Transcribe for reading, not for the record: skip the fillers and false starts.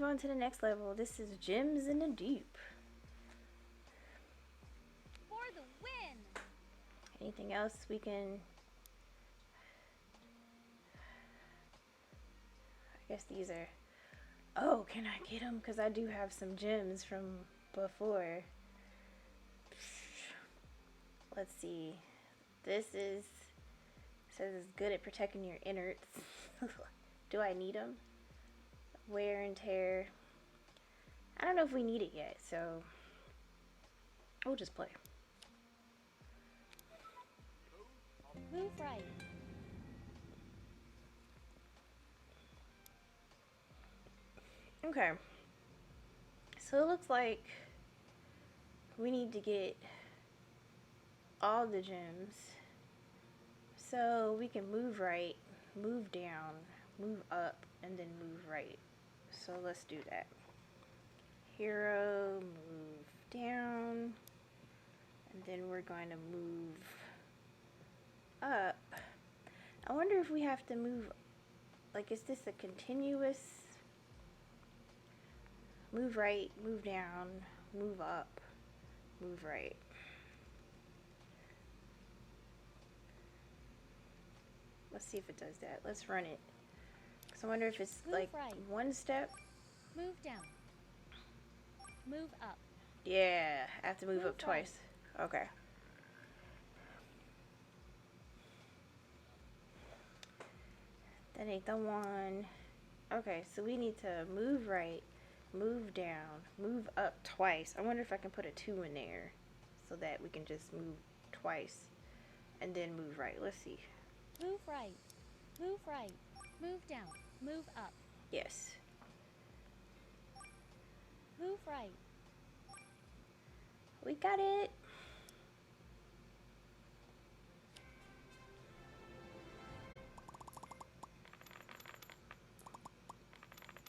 move on to the next level. This is Gems in the Deep. For the win! Anything else we can... I guess these are... Oh, can I get them? Because I do have some gems from before. Let's see. This is... Says it's good at protecting your innards. Do I need them? Wear and tear. I don't know if we need it yet, so we'll just play. Move right. Okay. So it looks like we need to get all the gems. So we can move right, move down, move up, and then move right. So let's do that. Hero, move down, and then we're going to move up. I wonder if we have to move, like, is this a continuous move right, move down, move up, move right? Let's see if it does that. Let's run it. So I wonder if it's Move like right. one step. Move down. Move up. Yeah, I have to move up Move twice. Okay. That ain't the one. Okay, so we need to move right, move down, move up twice. I wonder if I can put a 2 in there so that we can just move twice and then move right. Let's see. Move right. Move right. Move down. Move up. Yes. Move right. We got it.